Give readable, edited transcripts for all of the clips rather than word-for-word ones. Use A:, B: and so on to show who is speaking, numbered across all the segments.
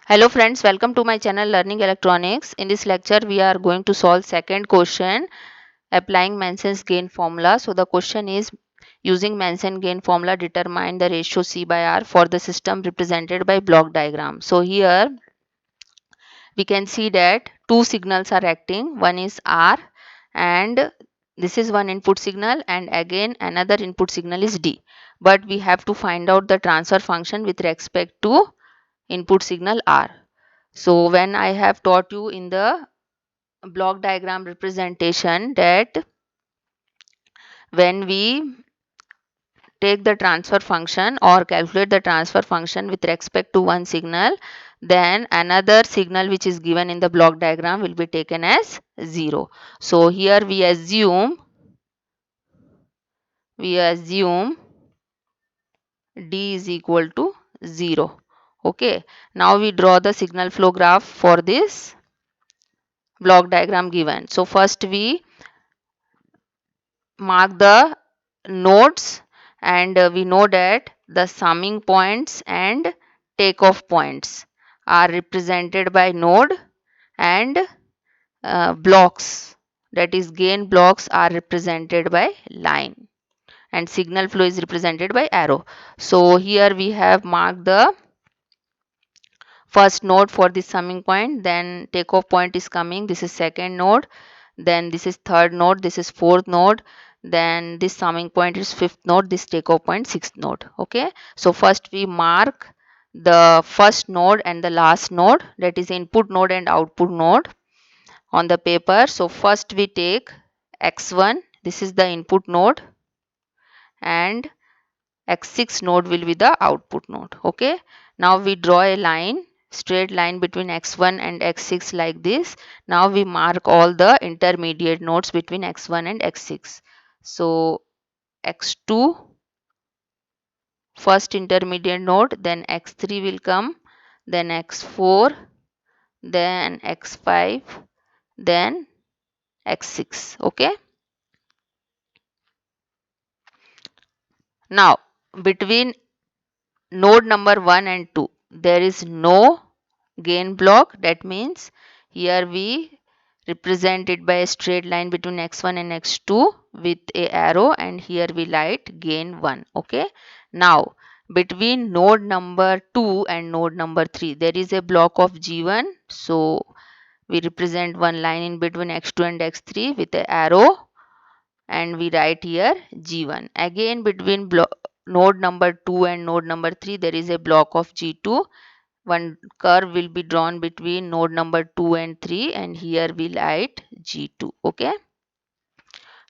A: Hello friends, welcome to my channel Learning Electronics. In this lecture, we are going to solve second question applying Manson's gain formula. So the question is using Manson gain formula determine the ratio C by R for the system represented by block diagram. So here we can see that two signals are acting. One is R and this is one input signal and again another input signal is D. But we have to find out the transfer function with respect to input signal R. So when I have taught you in the block diagram representation that when we take the transfer function or calculate the transfer function with respect to one signal, then another signal which is given in the block diagram will be taken as 0. So here we assume D is equal to 0. Okay, now we draw the signal flow graph for this block diagram given. So first we mark the nodes and we know that the summing points and takeoff points are represented by node and blocks, that is gain blocks are represented by line and signal flow is represented by arrow. So here we have marked the first node for the summing point, then takeoff point is coming, this is second node, then this is third node, this is fourth node, then this summing point is fifth node, this takeoff point sixth node. Okay, so first we mark the first node and the last node, that is input node and output node on the paper. So first we take x1, this is the input node, and x6 node will be the output node. Okay, now we draw a line, straight line between x1 and x6 like this. Now we mark all the intermediate nodes between x1 and x6. So x2 first intermediate node, then x3 will come, then x4, then x5, then x6. Okay, now between node number 1 and 2 there is no gain block. That means here we represent it by a straight line between x1 and x2 with a arrow, and here we write gain 1. Okay, now between node number 2 and node number 3 there is a block of G1, so we represent one line in between x2 and x3 with a arrow and we write here G1. Again between node number 2 and node number 3 there is a block of G2. One curve will be drawn between node number 2 and 3 and here we write G2. Okay,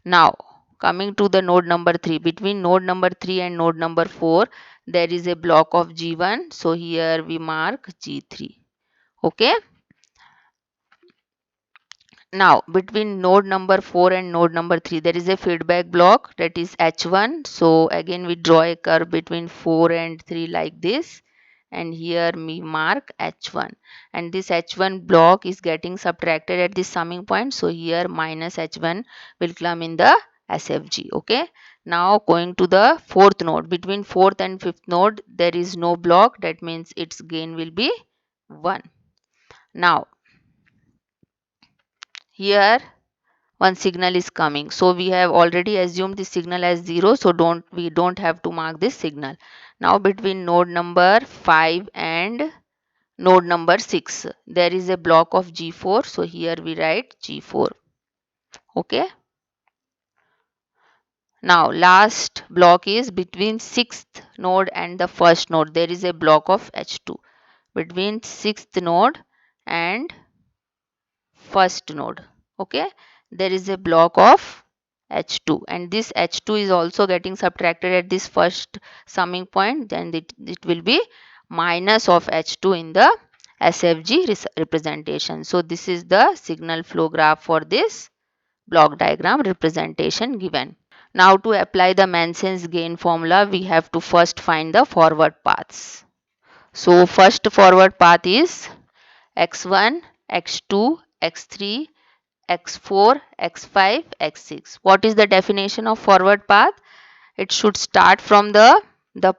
A: now coming to the node number 3, between node number 3 and node number 4 there is a block of G1, so here we mark G3. Okay, now between node number 4 and node number 3 there is a feedback block, that is H1. So again we draw a curve between 4 and 3 like this, and here we mark H1, and this H1 block is getting subtracted at the summing point, so here minus H1 will come in the SFG. Okay, now going to the fourth node, between fourth and fifth node there is no block, that means its gain will be 1. Now here one signal is coming, so we have already assumed the signal as 0, so we don't have to mark this signal. Now between node number 5 and node number 6 there is a block of G4, so here we write G4. Okay, now last block is between 6th node and the first node there is a block of H2. Between 6th node and first node, okay, there is a block of H2, and this H2 is also getting subtracted at this first summing point, then it will be minus of H2 in the SFG representation. So this is the signal flow graph for this block diagram representation given. Now to apply the Manson's gain formula we have to first find the forward paths. So first forward path is x1, x2, x3, x4, x5, x6. What is the definition of forward path? It should start from the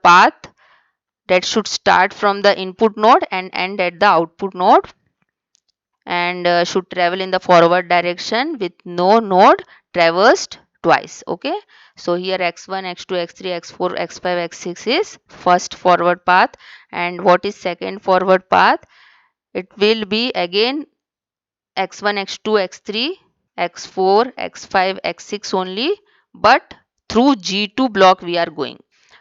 A: path that should start from the input node and end at the output node, and should travel in the forward direction with no node traversed twice. Okay, so here x1, x2, x3, x4, x5, x6 is first forward path, and what is second forward path? It will be again x1, x2, x3, x4, x5, x6 only, but through G2 block we are going.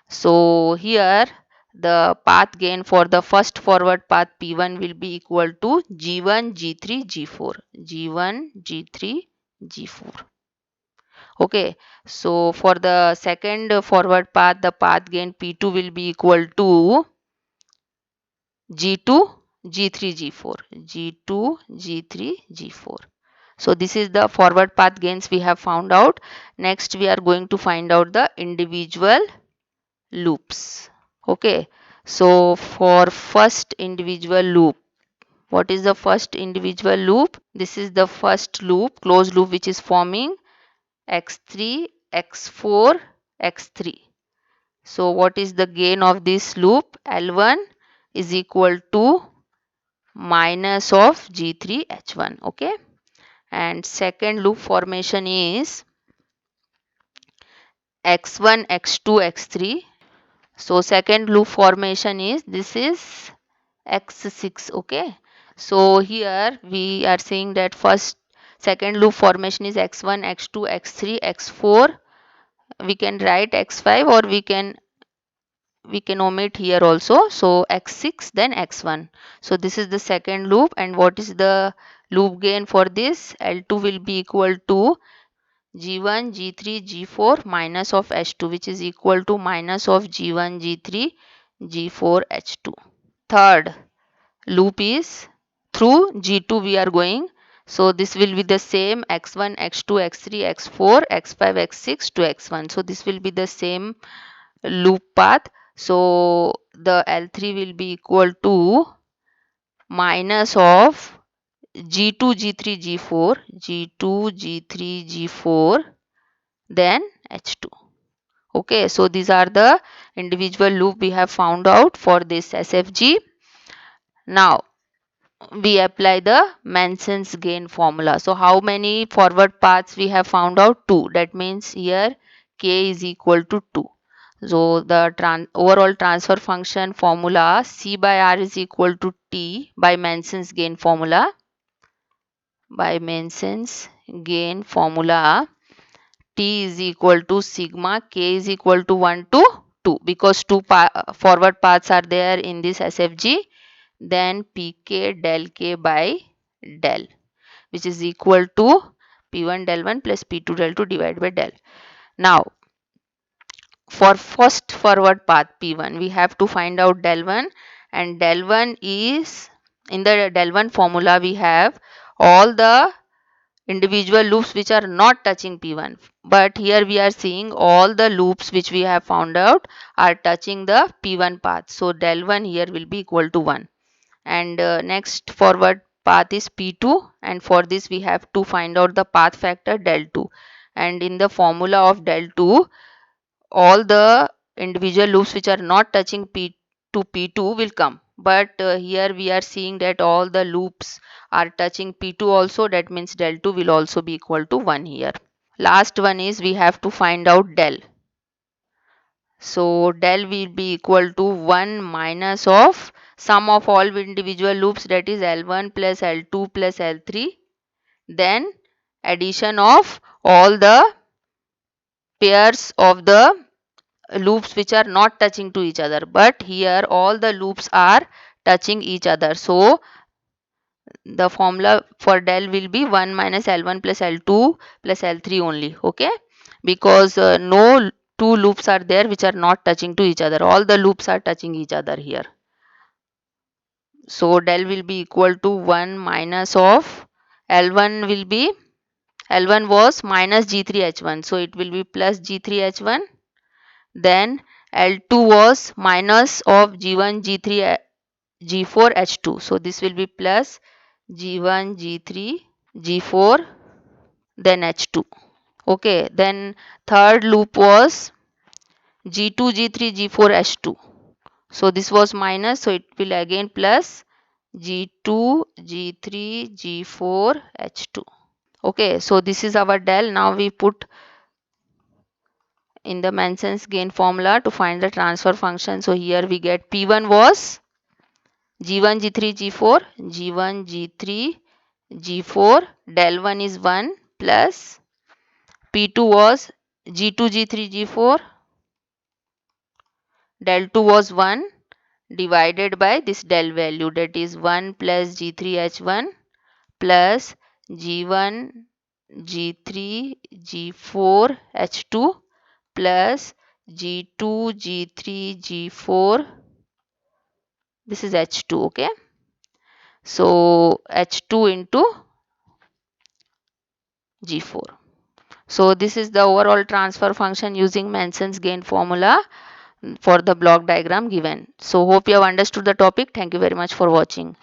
A: So here the path gain for the first forward path P1 will be equal to G1, G3, G4. G1, G3, G4. Okay, so for the second forward path, the path gain P2 will be equal to G2, G3, G4. G2, G3, G4. So this is the forward path gains we have found out. Next we are going to find out the individual loops. Okay, so for first individual loop, what is the first individual loop? This is the first loop, closed loop, which is forming x3, x4, x3. So what is the gain of this loop? L1 is equal to minus of G3 H1. Okay, and second loop formation is x1, x2, x3. So second loop formation is, this is x6. Okay, so here we are saying that second loop formation is x1, x2, x3, x4. We can write x5, or we can omit here also. So x6, then x1. So this is the second loop, and what is the loop gain for this? L2 will be equal to G1, G3, G4 minus of H2, which is equal to minus of G1, G3, G4, H2. Third loop is through G2 we are going. So this will be the same x1, x2, x3, x4, x5, x6 to x1. So this will be the same loop path. So the L3 will be equal to minus of G2, G3, G4, G2, G3, G4, then H2. Okay, so these are the individual loop we have found out for this SFG. Now we apply the Manson's gain formula. So how many forward paths we have found out? 2. That means here K is equal to 2. So the overall transfer function formula C by R is equal to T by Manson's gain formula. By Manson's gain formula, T is equal to sigma K is equal to 1 to 2, because two forward paths are there in this SFG. Then Pk del K by del, which is equal to P1 del 1 plus P2 del 2 divided by del. Now for first forward path P1, we have to find out del 1, and del 1 is, in the del 1 formula we have all the individual loops which are not touching P1, but here we are seeing all the loops which we have found out are touching the P1 path. So del 1 here will be equal to 1, and next forward path is P2, and for this we have to find out the path factor del 2, and in the formula of del 2 all the individual loops which are not touching P2 will come, but here we are seeing that all the loops are touching P2 also. That means del 2 will also be equal to 1 here. Last one is we have to find out del. So del will be equal to 1 minus of sum of all individual loops, that is L1 plus L2 plus L3, then addition of all the pairs of the loops which are not touching to each other, but here all the loops are touching each other. So the formula for del will be 1 minus L1 plus L2 plus L3 only. Okay, because no two loops are there which are not touching to each other, all the loops are touching each other here. So del will be equal to 1 minus of L1 will be, L1 was minus G3H1, so it will be plus G3H1. Then L2 was minus of G1, G3, G4, H2. So this will be plus G1, G3, G4, then H2. Okay, then third loop was G2, G3, G4, H2. So this was minus, so it will again plus G2, G3, G4, H2. Okay, so this is our del. Now we put in the Manson's gain formula to find the transfer function. So here we get P1 was G1, G3, G4, G1, G3, G4, del 1 is 1 plus P2 was G2, G3, G4, del 2 was 1 divided by this del value, that is 1 plus G3, H1 plus G1, G3, G4, H2 plus G2, G3, G4. This is H2, okay. So H2 into G4. So this is the overall transfer function using Manson's gain formula for the block diagram given. So hope you have understood the topic. Thank you very much for watching.